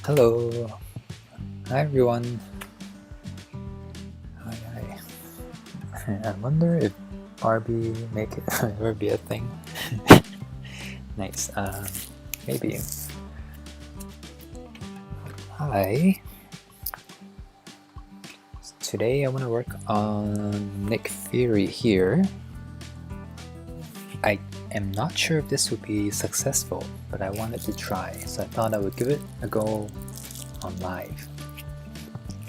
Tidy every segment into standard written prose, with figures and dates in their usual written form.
Hello. Hi everyone. Hi. I wonder if Barbie make it ever be a thing. Nice. Maybe. Hi. Today I want to work on Nick Fury here. I am not sure if this would be successful, but I wanted to try, so I thought I would give it a go on live.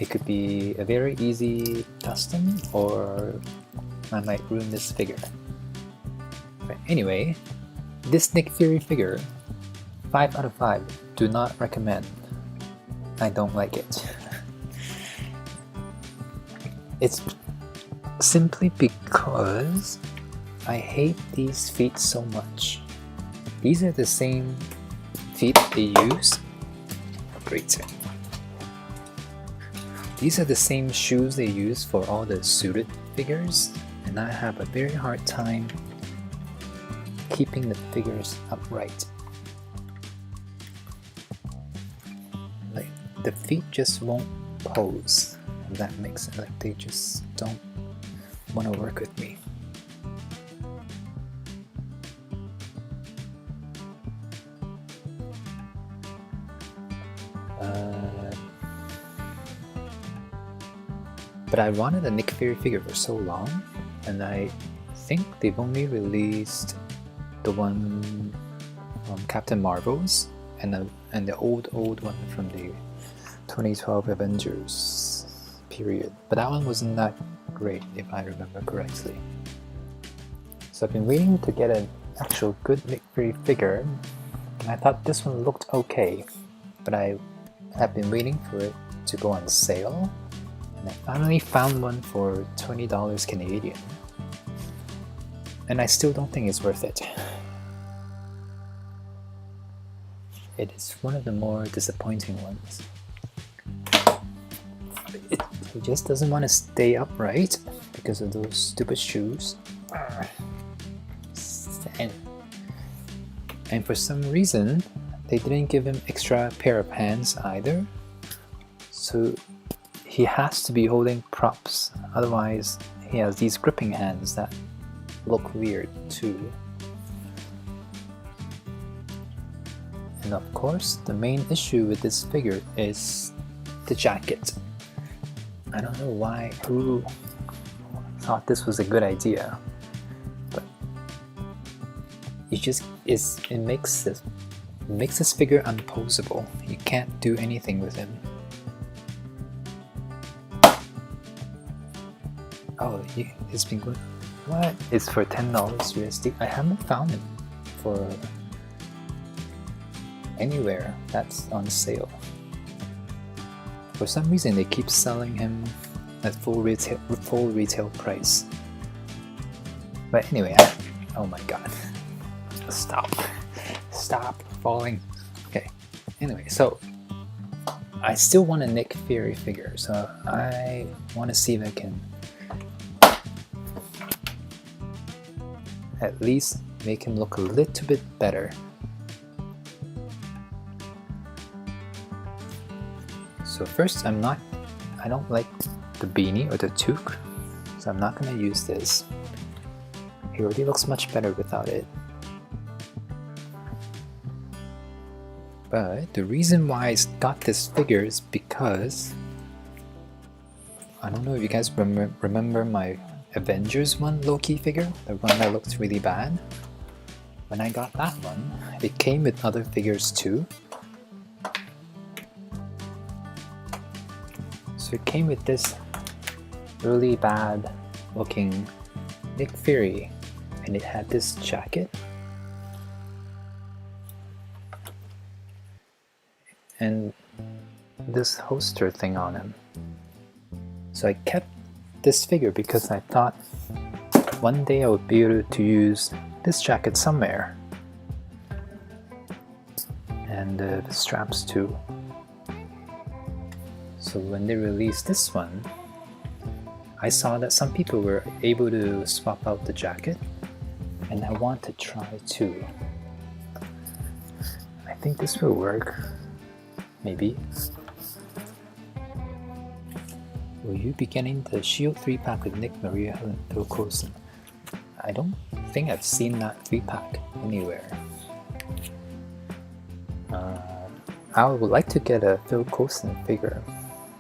It could be a very easy custom, or I might ruin this figure. But anyway, this Nick Fury figure, 5 out of 5, do not recommend. I don't like it. It's simply because I hate these feet so much. These are the same feet they use. Great. These are the same shoes they use for all the suited figures, and I have a very hard time keeping the figures upright. Like, the feet just won't pose, if that makes sense. Like, they just don't want to work with me. But I wanted a Nick Fury figure for so long, and I think they've only released the one from Captain Marvel's and the old one from the 2012 Avengers period. But that one wasn't that great, if I remember correctly. So I've been waiting to get an actual good Nick Fury figure, and I thought this one looked okay, but I have been waiting for it to go on sale. And I finally found one for $20 Canadian, and I still don't think it's worth it. It is one of the more disappointing ones. It just doesn't want to stay upright because of those stupid shoes. And for some reason, they didn't give him extra pair of hands either. So he has to be holding props, otherwise he has these gripping hands that look weird too. And of course, the main issue with this figure is the jacket. I don't know why, who thought this was a good idea, but it makes this figure unposable. You can't do anything with him. Oh, it's been good. What? It's for $10 USD. I haven't found it for anywhere that's on sale. For some reason, they keep selling him at full retail price. But anyway, oh my god, stop falling. Okay. Anyway, so I still want a Nick Fury figure, so I want to see if I can at least make him look a little bit better. So first, I don't like the beanie or the toque, so I'm not going to use this. He already looks much better without it. But the reason why I got this figure is because I don't know if you guys remember my Avengers one Loki figure, the one that looked really bad. When I got that one, it came with other figures too. So it came with this really bad looking Nick Fury, and it had this jacket and this holster thing on him. So I kept this figure because I thought one day I would be able to use this jacket somewhere, and the straps too. So when they released this one, I saw that some people were able to swap out the jacket, and I want to try too. I think this will work. maybe. Will you be getting the Shield 3-pack with Nick, Maria, Helen, Phil Coulson? I don't think I've seen that 3-pack anywhere. I would like to get a Phil Coulson figure,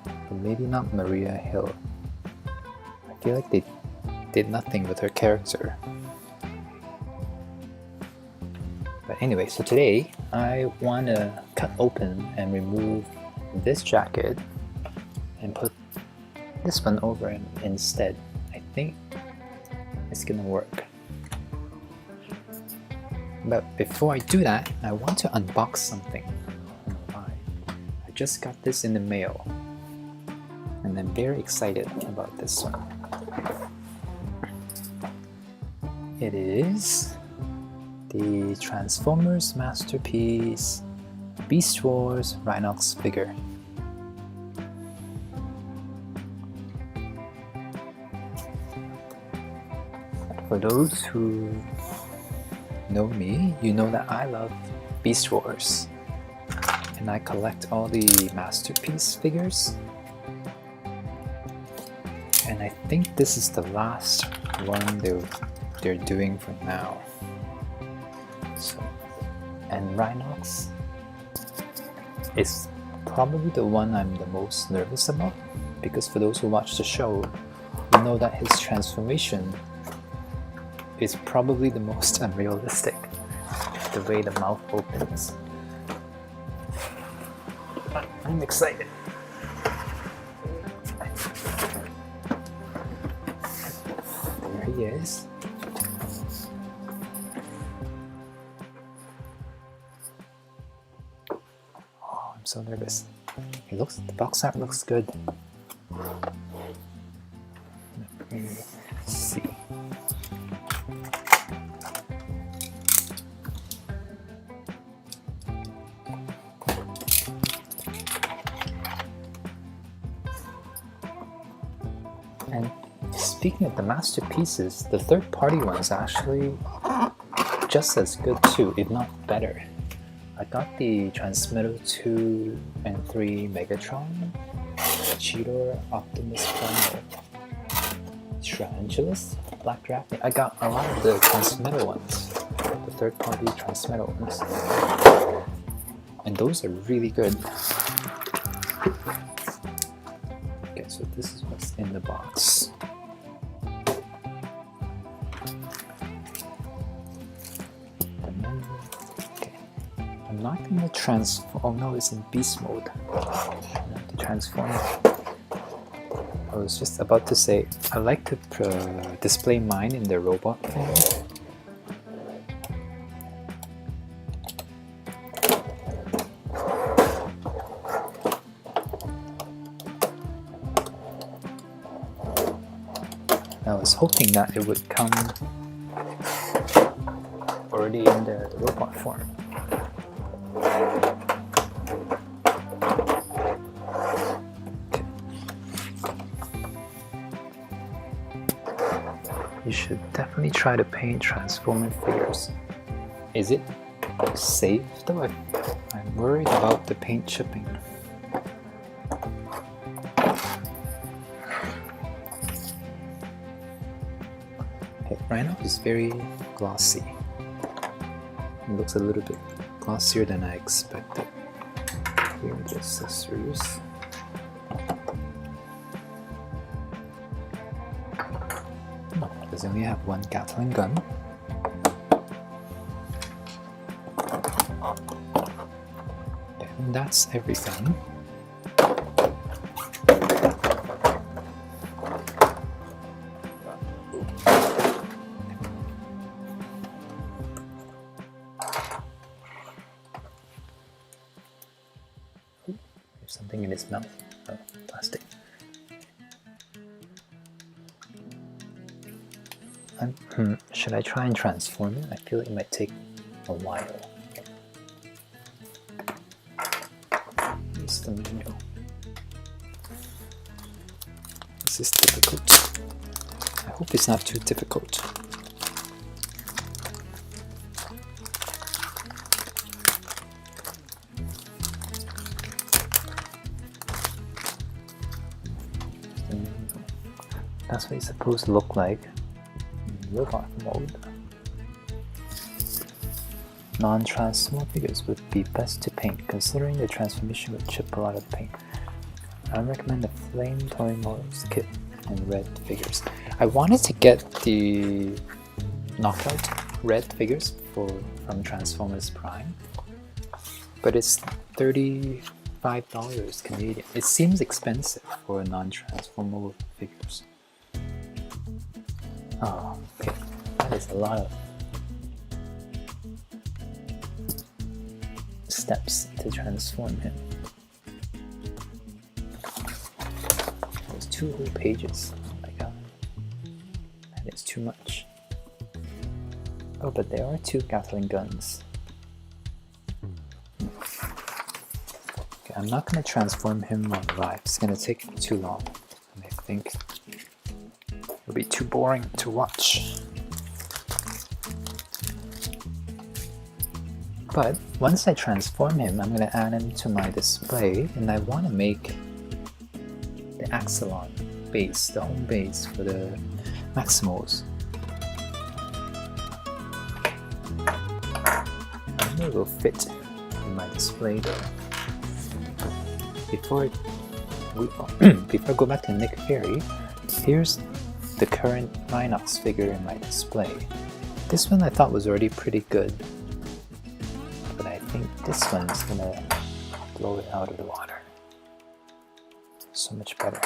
but maybe not Maria Hill. I feel like they did nothing with her character. But anyway, so today I want to cut open and remove this jacket and put this one over him instead. I think it's gonna work. But before I do that, I want to unbox something. I just got this in the mail and I'm very excited about this one. It is the Transformers Masterpiece Beast Wars Rhinox figure. For those who know me, you know that I love Beast Wars and I collect all the Masterpiece figures, and I think this is the last one they're doing for now. So, and Rhinox is probably the one I'm the most nervous about, because for those who watch the show, you know that his transformation is probably the most unrealistic, the way the mouth opens. But I'm excited. There he is. Oh, I'm so nervous. The box art looks good. Let me see. And speaking of the masterpieces, the third-party ones are actually just as good too, if not better. I got the Transmetal 2 and 3 Megatron, Cheetor, Optimus Prime, Tarantulas, Black Dragon. I got a lot of the Transmetal ones, the third-party Transmetal ones, and those are really good. Okay, so this is what's in the box. Okay, I'm not gonna transform. Oh no, it's in beast mode. To transform. I was just about to say I like to display mine in the robot form. I was hoping that it would come already in the robot form. Okay. You should definitely try to paint Transformer figures. Is it safe though? I'm worried about the paint chipping. Rhino is very glossy. It looks a little bit glossier than I expected. Here are the accessories. Oh, does only have one Gatling gun. And that's everything. Something in his mouth. Oh, plastic. Should I try and transform it? I feel it might take a while. Here's the manual. This is difficult. I hope it's not too difficult. That's what he's supposed to look like in robot mode. Non-transform figures would be best to paint, considering the transformation would chip a lot of paint. I recommend the Flame Toy Models kit and red figures. I wanted to get the knockout red figures from Transformers Prime, but it's $35 Canadian. It seems expensive for non-transformable figures. Oh, okay. That is a lot of steps to transform him. There's 2 whole pages. Oh my god. That is too much. Oh, but there are 2 Gatling guns. Okay, I'm not going to transform him on live. It's going to take too long. And I think it'll be too boring to watch. But once I transform him, I'm going to add him to my display, and I want to make the Axelon base, the home base for the Maximals. I don't know if it will fit in my display though. Before I go back to Nick Fury, here's the current Rhinox figure in my display. This one I thought was already pretty good, but I think this one's gonna blow it out of the water. So much better.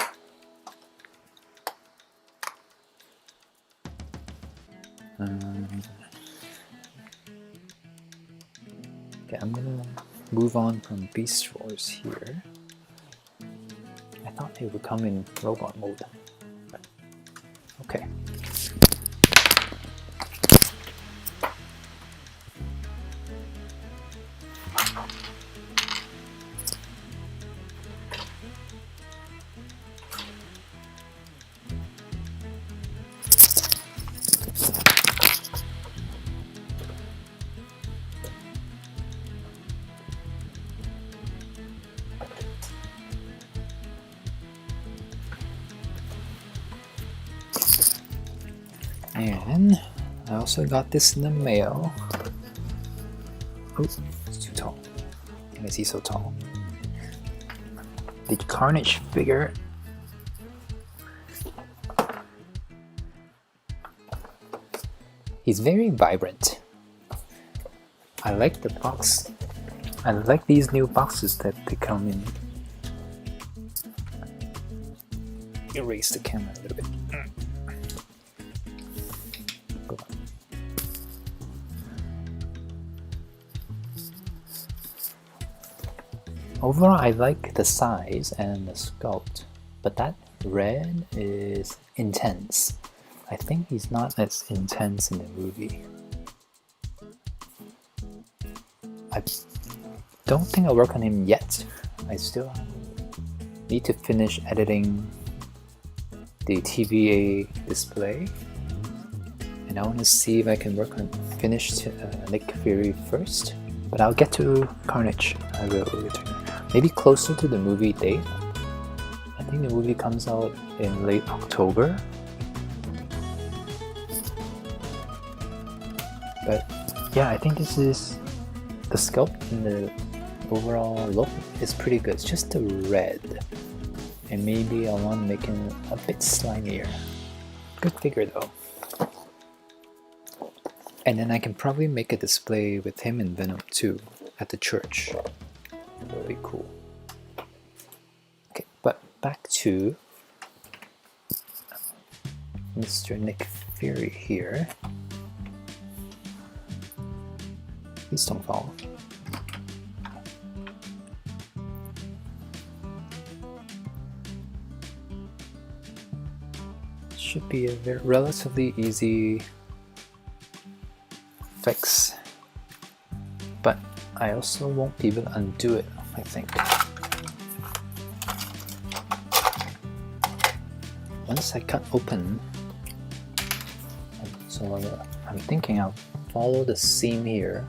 Okay, I'm gonna move on from Beast Wars here. I thought they would come in robot mode. Okay. And I also got this in the mail. Oh, it's too tall. Why is he so tall? The Carnage figure. He's very vibrant. I like the box. I like these new boxes that they come in. Erase the camera a little bit. Overall, I like the size and the sculpt, but that red is intense. I think he's not as intense in the movie. I don't think I'll work on him yet. I still need to finish editing the TVA display, and I want to see if I can finish Nick Fury first. But I'll get to Carnage. I will return. Maybe closer to the movie date. I think the movie comes out in late October. But yeah, I think this is the sculpt and the overall look is pretty good. It's just the red, and maybe I want to make him a bit slimier. Good figure though. And then I can probably make a display with him and Venom too at the church. That would be cool. Okay, but back to Mr. Nick Fury here. Please don't fall. Should be a relatively easy fix, but I also won't be able to undo it, I think. Once I cut open, so I'm thinking I'll follow the seam here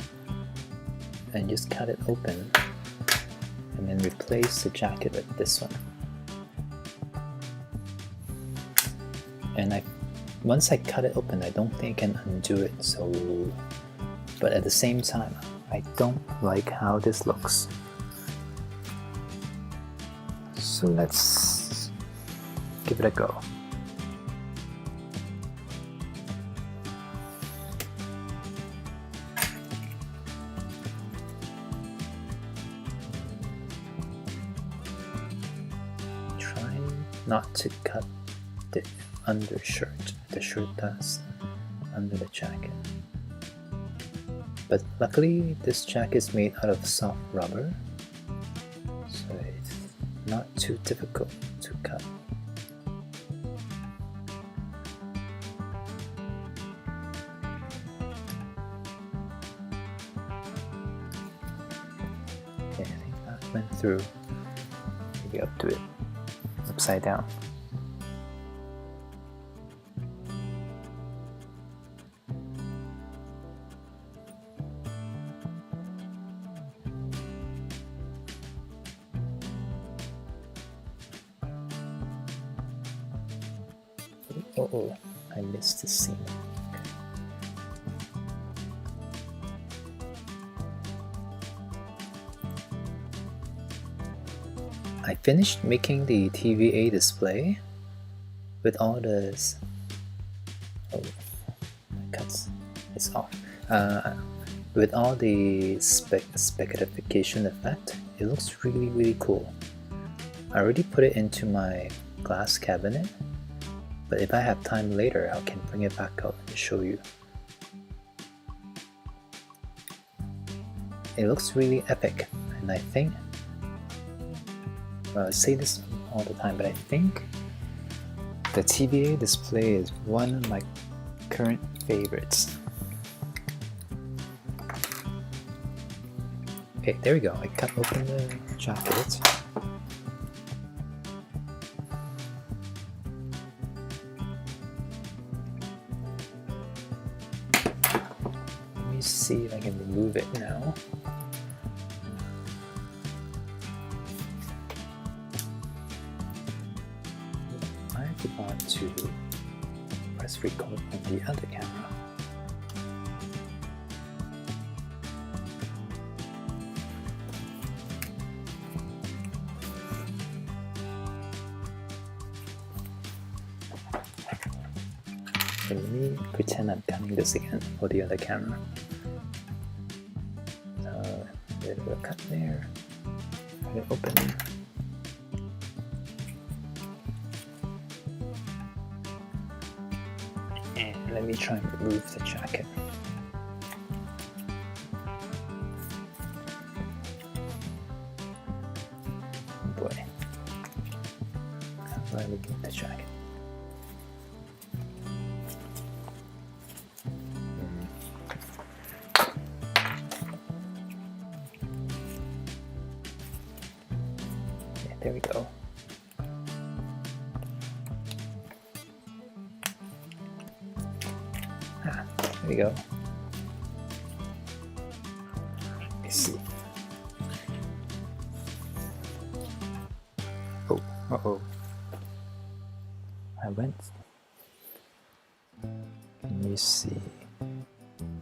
and just cut it open and then replace the jacket with this one. and once I cut it open, I don't think I can undo it. So, but at the same time, I don't like how this looks. So let's give it a go. Try not to cut the undershirt, the shirt that's under the jacket. But luckily this jacket is made out of soft rubber, so it's not too difficult to cut. Okay, I think that went through. Maybe I'll do it upside down. Oh, I missed the seam. I finished making the TVA display with all the... Oh, my cuts is off. With all the spaghettification effect, it looks really cool. I already put it into my glass cabinet, but if I have time later, I can bring it back out and show you. It looks really epic, and I think, well, I say this all the time, but I think the TVA display is one of my current favorites. Okay, there we go. I cut open the jacket. See if I can remove it now. I forgot to press record on the other camera. So let me pretend I'm cutting this again for the other camera. A little bit of cut there. Cut it open. And let me try and remove the jacket. Oh boy. How do I remove the jacket? There we go. There we go. Let's see. Oh, uh-oh. I went. Can you see?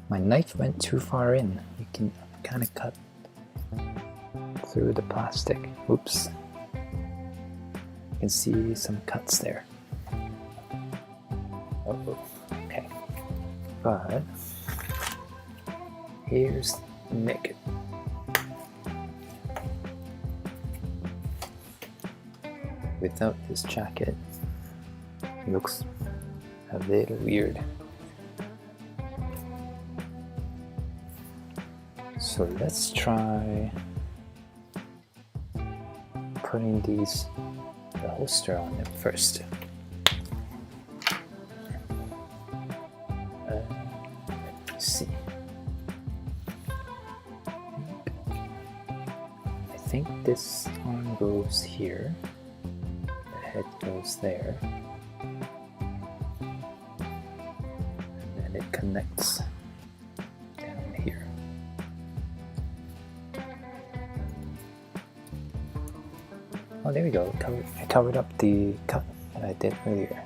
My knife went too far in. You can kind of cut through the plastic. Oops. You can see some cuts there. Uh-oh. Okay. But here's naked. Without this jacket, it looks a little weird. So let's try putting the holster on them first. Let's see. I think this arm goes here. The head goes there. And then it connects down here. Oh, there we go. I covered up the cut that I did earlier.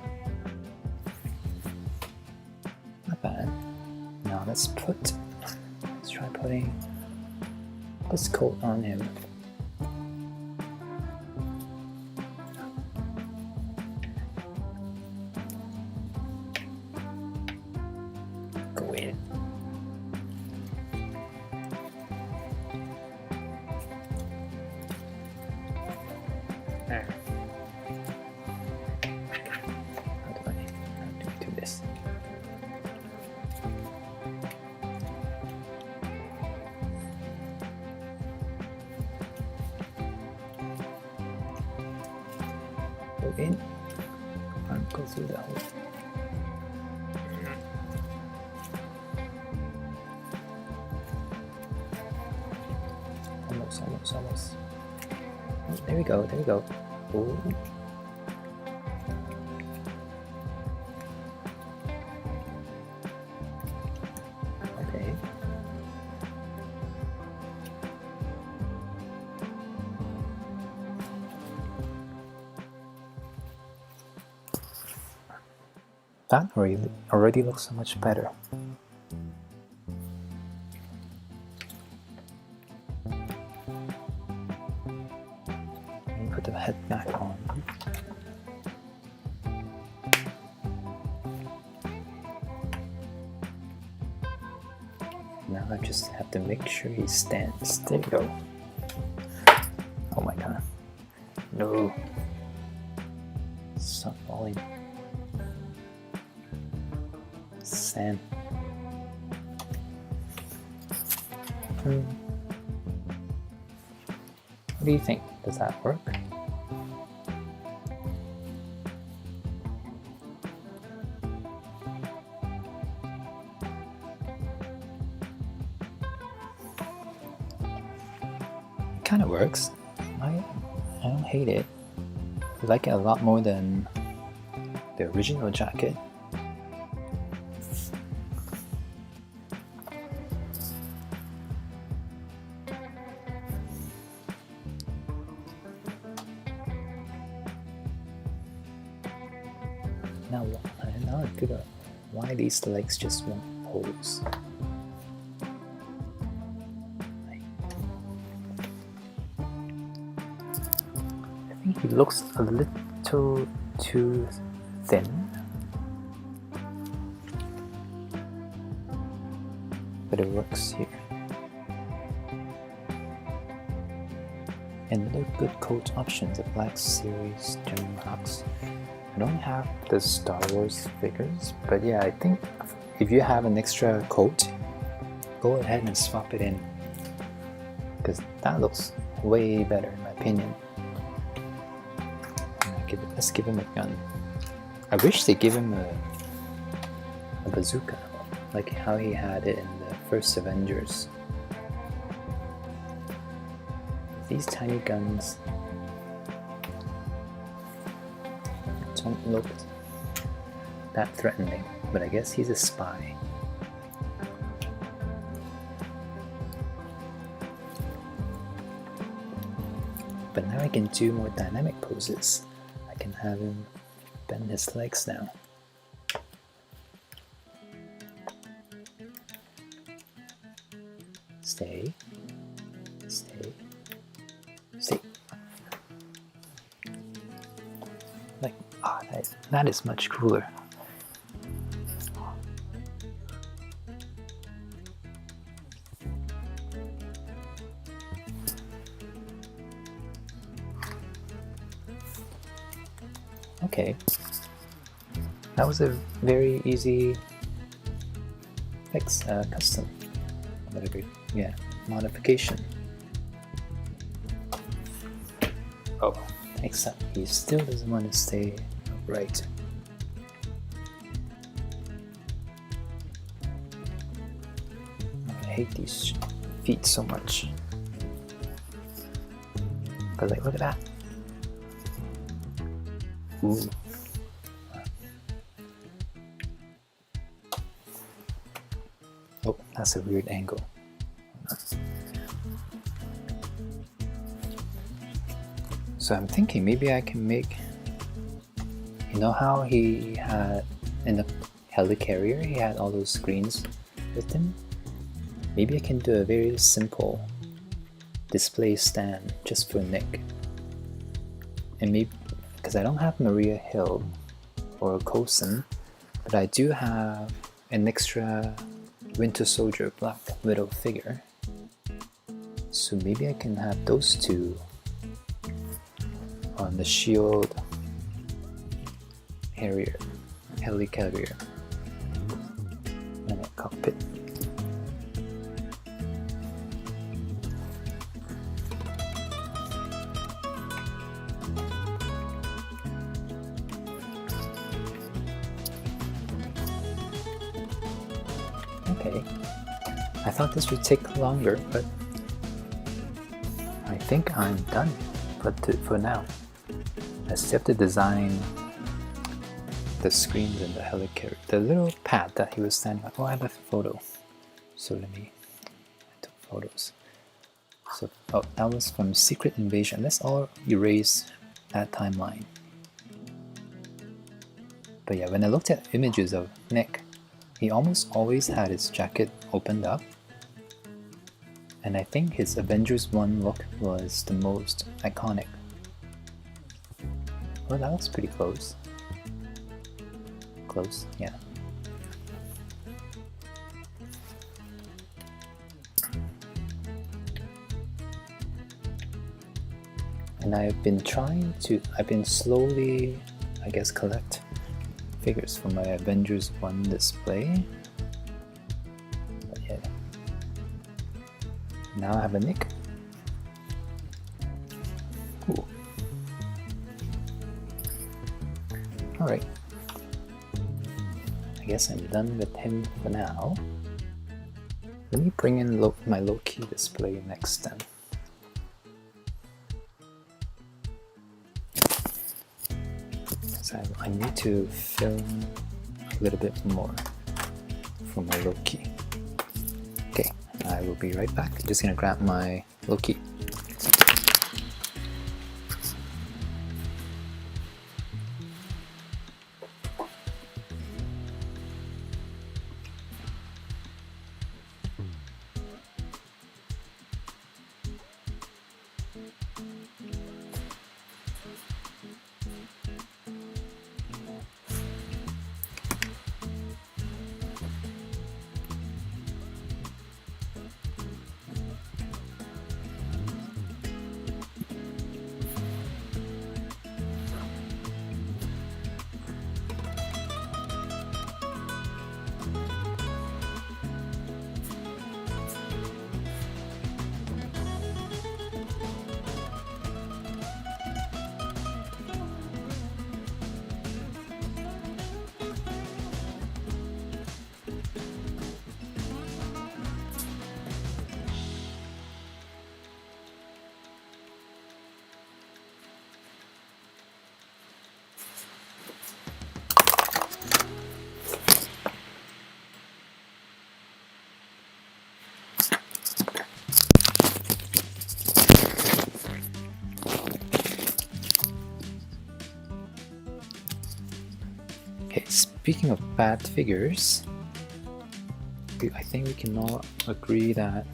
let's try putting this coat on him. Go in. How do I do this? Go in and go through the hole. Almost. Oh, there we go. Ooh. Okay. That already looks so much better. Put the head back on. Now I just have to make sure he stands. There you go. Oh my god. No. Stop falling. Sand. What do you think? Does that work? Kind of works. I don't hate it. I like it a lot more than the original jacket. Now I figure out why these legs just won't pose. I think he looks a little too thin. But it works here. And other good coat options, the Black Series General Hux. I don't have the Star Wars figures, but yeah, I think if you have an extra coat, go ahead and swap it in, because that looks way better in my opinion. Let's give him a gun. I wish they give him a bazooka, like how he had it in the first Avengers. These tiny guns don't look that threatening, but I guess he's a spy. But now I can do more dynamic poses. I can have him bend his legs now. Stay. Like, that is much cooler. Okay, that was a very easy fix, custom, whatever, yeah, modification. Oh, except he still doesn't want to stay upright. I hate these feet so much. But like, look at that. Ooh. Oh, that's a weird angle. So I'm thinking maybe I can make, you know how he had in the helicarrier, he had all those screens with him. Maybe I can do a very simple display stand just for Nick. And maybe, because I don't have Maria Hill or Coulson, but I do have an extra Winter Soldier Black Widow figure. So maybe I can have those two on the shield helicarrier and a cockpit. Okay, I thought this would take longer, but I think I'm done for now. I still have to design the screens and the helicarrier, the little pad that he was standing on. Oh, I left a photo. So I took photos. So, oh, that was from Secret Invasion. Let's all erase that timeline. But yeah, when I looked at images of Nick, he almost always had his jacket opened up. And I think his Avengers 1 look was the most iconic. Well, that was pretty close. Close, yeah. And I've been slowly, I guess, collect figures for my Avengers 1 display. But yeah. Now I have a Nick. Cool. Alright. I guess I'm done with him for now. Let me bring in my Loki display next then. So I need to film a little bit more for my Loki. Okay, I will be right back. I'm just gonna grab my Loki. Speaking of bad figures, I think we can all agree that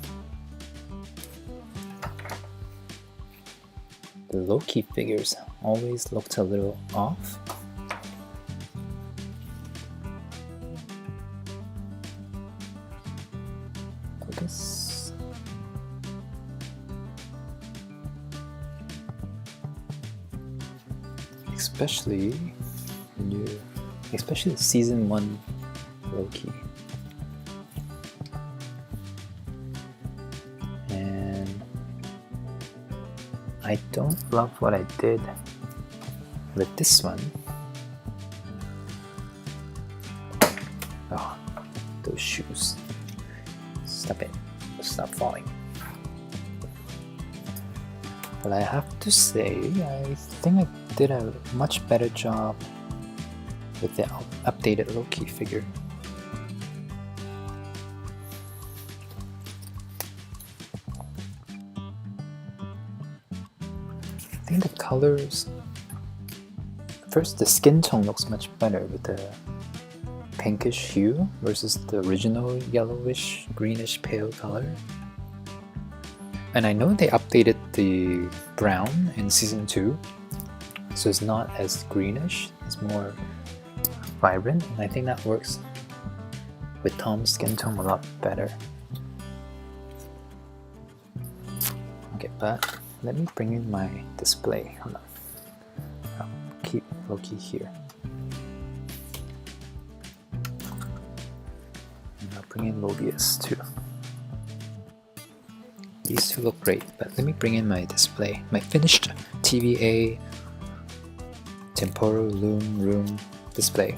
the Loki figures always looked a little off. Focus. Especially season 1 Loki. And I don't love what I did with this one. Oh, those shoes. Stop it. Stop falling. But I have to say, I think I did a much better job with the updated Loki figure. I think the colors, first the skin tone looks much better with the pinkish hue versus the original yellowish greenish pale color. And I know they updated the brown in season 2, so it's not as greenish, it's more vibrant, and I think that works with Tom's skin tone a lot better. Okay, but let me bring in my display. Hold on. I'll keep Loki here. And I'll bring in Mobius too. These two look great, but let me bring in my display, my finished TVA Temporal Loom Room display.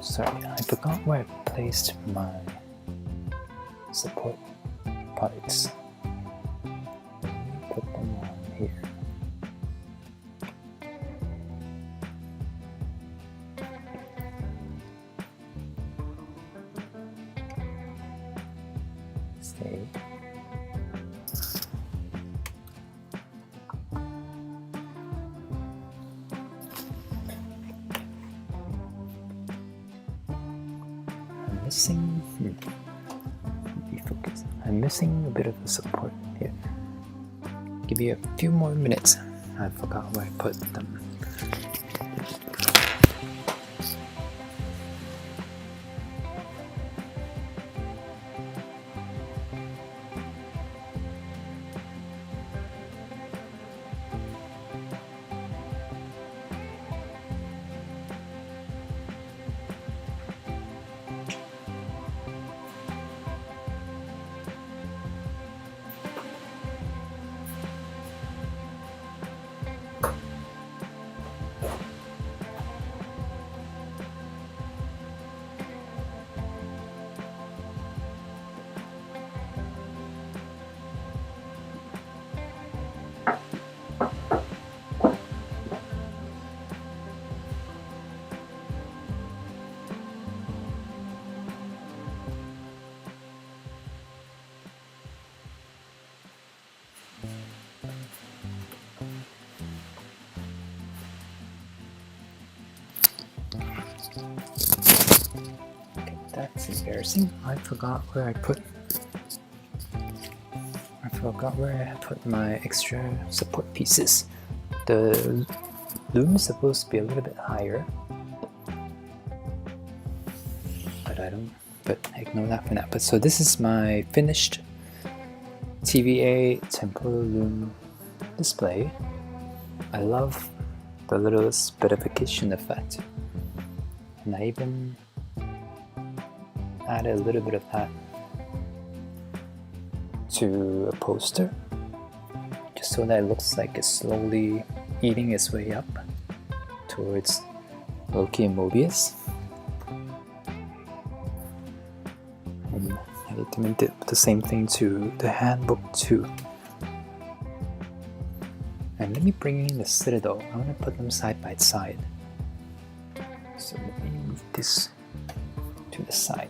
Sorry, I forgot where I placed my support parts. Let me put them on here. Stay. I'm missing a bit of the support here. Give you a few more minutes. I forgot where I put them. That's embarrassing. I forgot where I put my extra support pieces. The loom is supposed to be a little bit higher, but ignore that for now. But so this is my finished TVA temporal loom display. I love the little spitification effect, and I even added a little bit of that to a poster, just so that it looks like it's slowly eating its way up towards Loki and Mobius. And I need to make the same thing to the handbook too. And let me bring in the Citadel. I want to put them side by side. So let me move this to the side.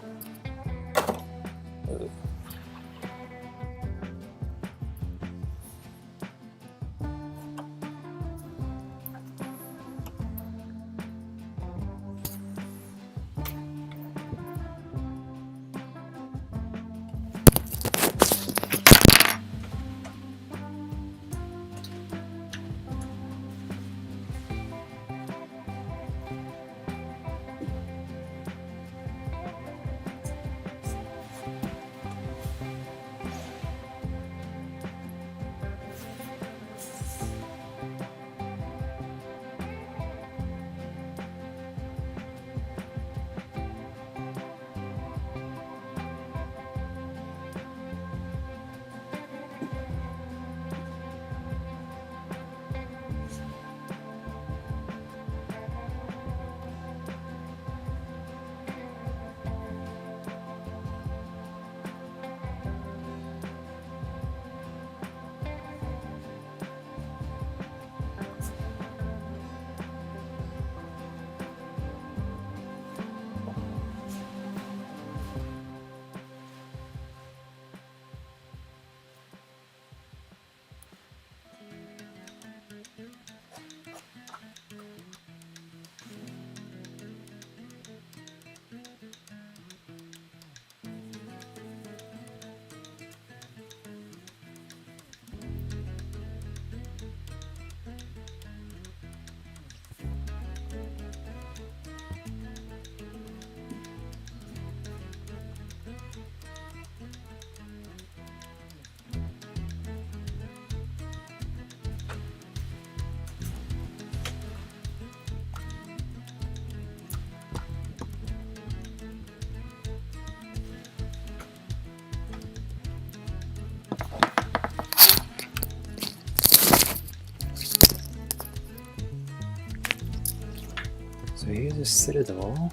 So here's a Citadel,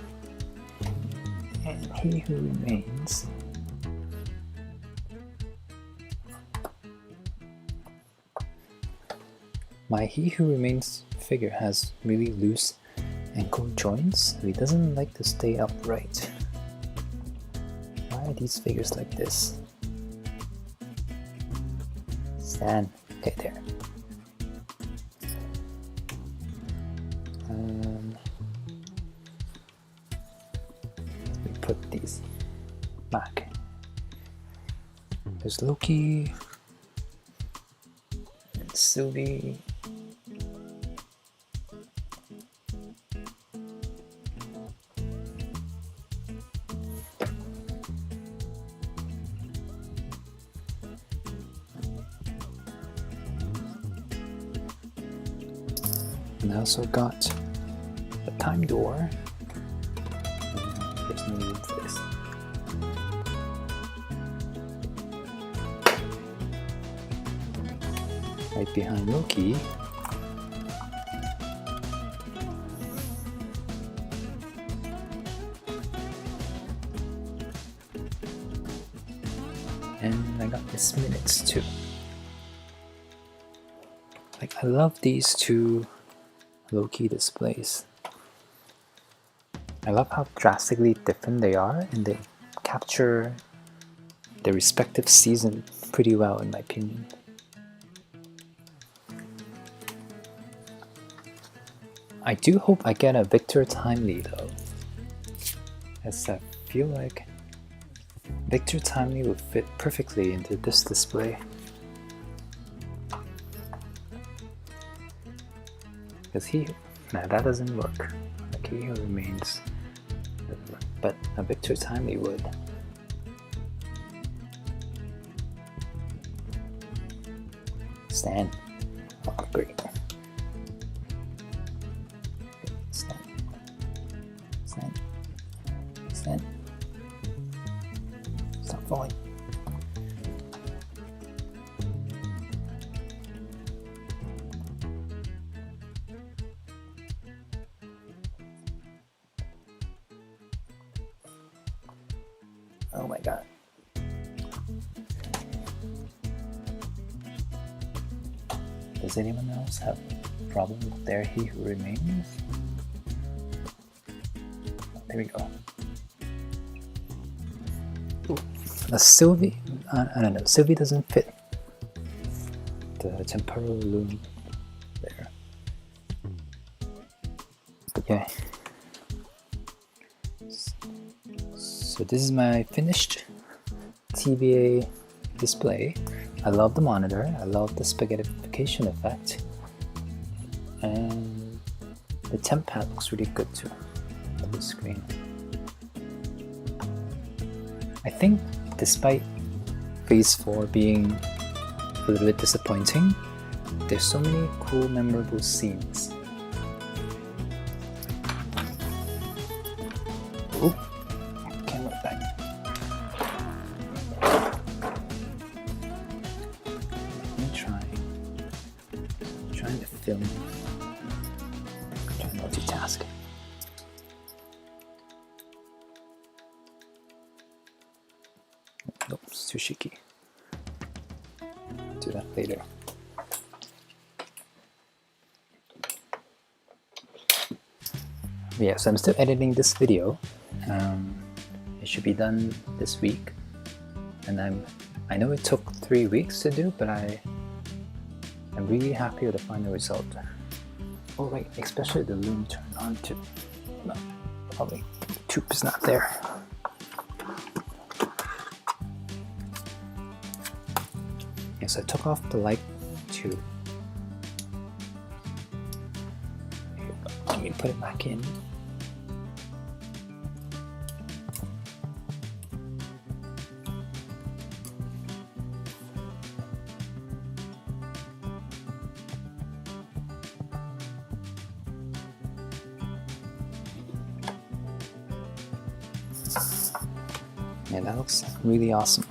and He Who Remains. My He Who Remains figure has really loose ankle joints, so he doesn't like to stay upright. Why are these figures like this? Stand. Okay, there. We put these back. There's Loki and Sylvie. And I also got the time door. There's no room for this. Right behind Loki. And I got this minutes too. Like, I love these two Loki displays. I love how drastically different they are, and they capture their respective season pretty well, in my opinion. I do hope I get a Victor Timely though, as I feel like Victor Timely would fit perfectly into this display. Because nah, that doesn't work. Like he who remains, but a Victor Timely would. Stand. Oh, great. Stand. Stand. Stand. Stop falling. Oh my god. Does anyone else have a problem with There He Who Remains? There we go. Ooh. Sylvie, I don't know, Sylvie doesn't fit the temporal loom there. Okay. So this is my finished TVA display. I love the monitor, I love the spaghettification effect, and the temp pad looks really good too on the screen. I think despite Phase 4 being a little bit disappointing, there's so many cool memorable scenes. Oop. Camera back. Trying to film. Trying to multitask. Nope, it's too shaky. Do that later. Yeah, so I'm still editing this video. It should be done this week, and I know it took 3 weeks to do, but I'm really happy with the final result. Oh right, especially the loom turned on to, no, probably the tube is not there. Yes, I took off the light tube. Let me put it back in. Yeah, that looks really awesome.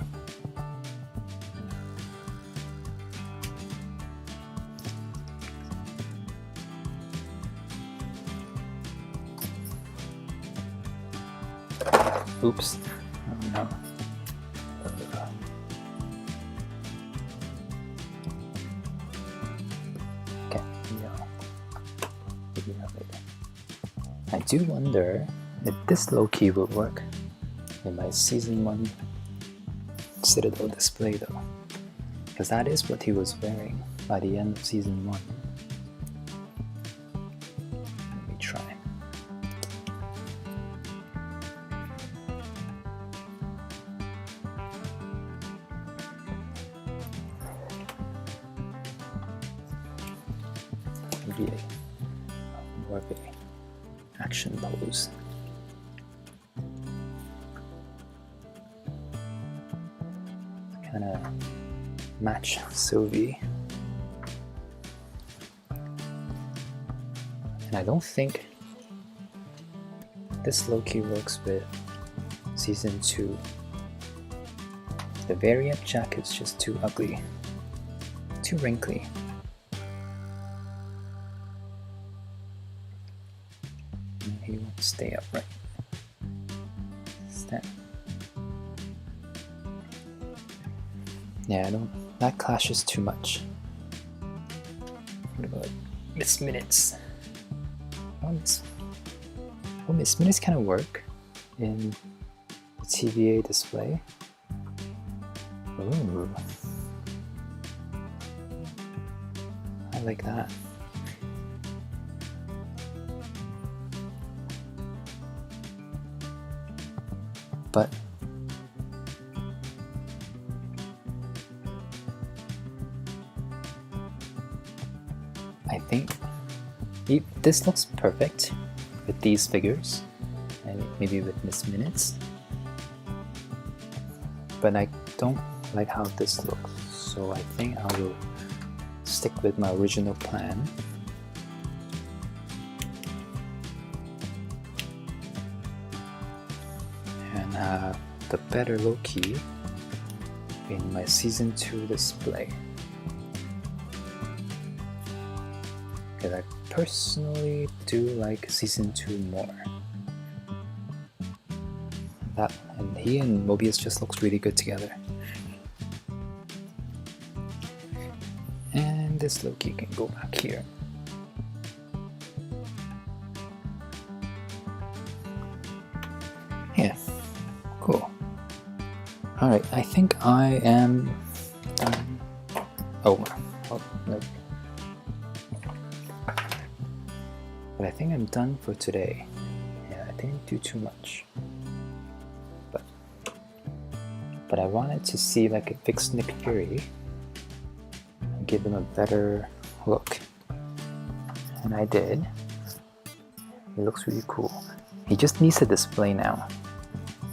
Oops. Oh no. Okay, maybe not later. I do wonder if this Loki would work in my season 1 Citadel display though, because that is what he was wearing by the end of season 1. Let me try. Maybe more of an action pose. Kind of match Sylvie, and I don't think this Loki works with season 2. The variant jacket's just too ugly, too wrinkly. And he won't stay upright. Stand. Yeah, I don't. That clashes too much. What about Miss Minutes? Well, Miss Minutes kind of work in the TVA display. Ooh, I like that. But I think this looks perfect with these figures, and maybe with Miss Minutes. But I don't like how this looks, so I think I will stick with my original plan. And have the better Loki in my Season 2 display. Because I personally do like Season 2 more. That, and he and Mobius just looks really good together. And this Loki can go back here. Yeah, cool. Alright, I think I am done. Oh no. But I think I'm done for today. Yeah, I didn't do too much. But I wanted to see if I could fix Nick Fury and give him a better look. And I did. He looks really cool. He just needs a display now.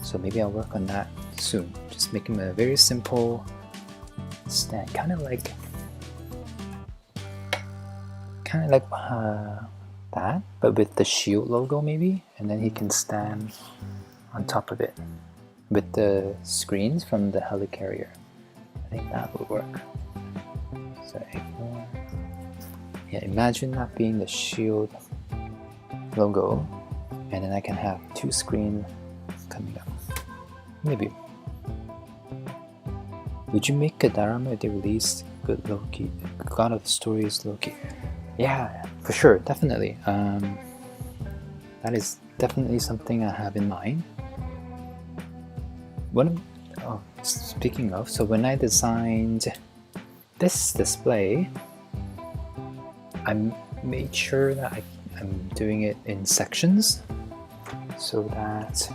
So maybe I'll work on that soon. Just make him a very simple stand. Kind of like that, but with the shield logo maybe. And then he can stand on top of it with the screens from the helicarrier. I think that would work. So ignore. Yeah, imagine that being the shield logo, and then I can have two screens coming up. Maybe. Would you make a diorama if they released good Loki, God of Stories Loki? Yeah, for sure, definitely. That is definitely something I have in mind. Speaking of, so when I designed this display, I made sure that I'm doing it in sections so that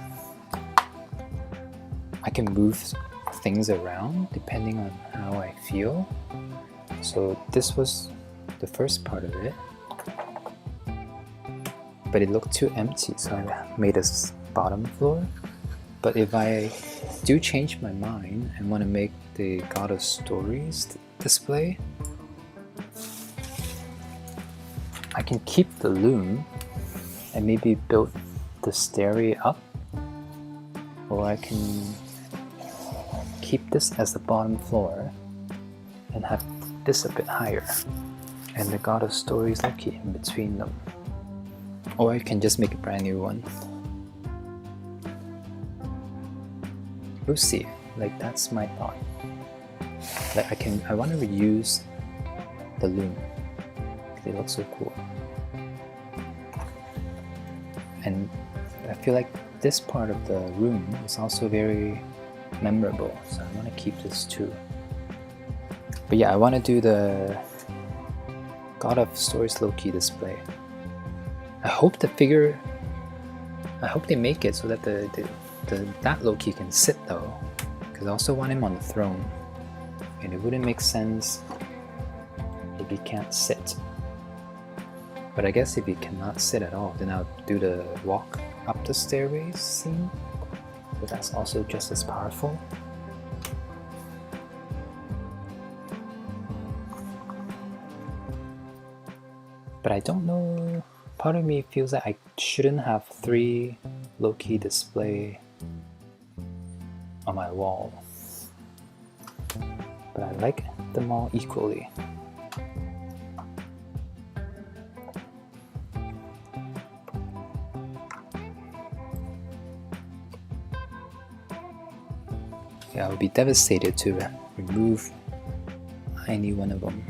I can move things around depending on how I feel. So this was the first part of it, but it looked too empty, so I made a bottom floor. But if I do change my mind and want to make the God of Stories display, I can keep the loom and maybe build the stairway up, or I can keep this as the bottom floor and have this a bit higher and the God of Stories Loki in between them, or I can just make a brand new one. We'll see. Like, that's my thought. Like I want to reuse the loom because it looks so cool. And I feel like this part of the room is also very memorable, so I want to keep this too. But yeah, I want to do the God of Stories Loki display. I hope they make it so that that Loki can sit though, because I also want him on the throne, and it wouldn't make sense if he can't sit. But I guess if he cannot sit at all, then I'll do the walk up the stairways scene, so that's also just as powerful. But I don't know, part of me feels like I shouldn't have 3 Loki display on my wall, but I like them all equally. Yeah, I would be devastated to remove any one of them.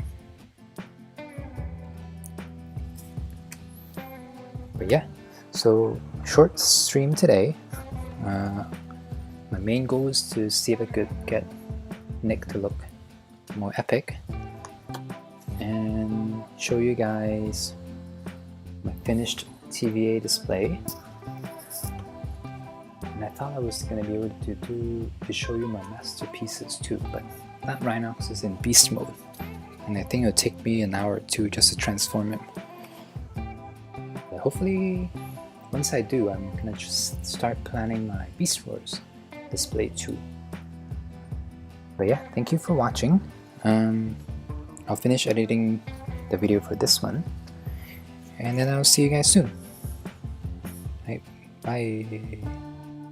But yeah, so short stream today. My main goal is to see if I could get Nick to look more epic and show you guys my finished TVA display. And I thought I was going to be able to show you my masterpieces too, but that Rhinox is in beast mode. and I think it'll take me an hour or two just to transform him. But hopefully, once I do, I'm gonna just start planning my Beast Wars display too. But yeah, thank you for watching. I'll finish editing the video for this one, and then I'll see you guys soon. Bye.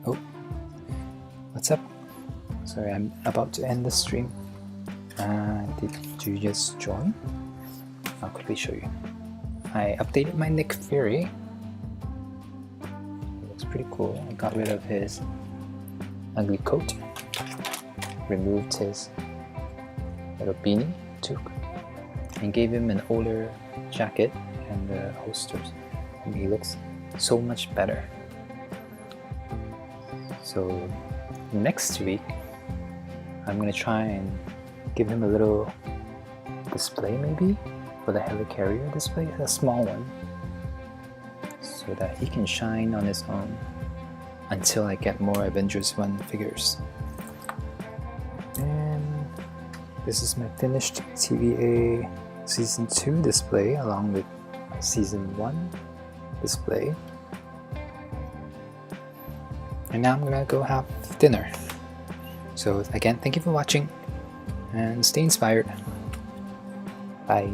Oh, what's up? Sorry, I'm about to end the stream. Did you just join? I'll quickly show you. I updated my Nick Fury. It looks pretty cool. I got rid of his ugly coat, removed his little beanie toque, and gave him an older jacket and the holsters, and he looks so much better. So next week I'm gonna try and give him a little display, maybe for the helicarrier display, a small one, so that he can shine on his own until I get more Avengers 1 figures. And this is my finished TVA Season 2 display along with my Season 1 display. And now I'm gonna go have dinner. So again, thank you for watching and stay inspired. Bye.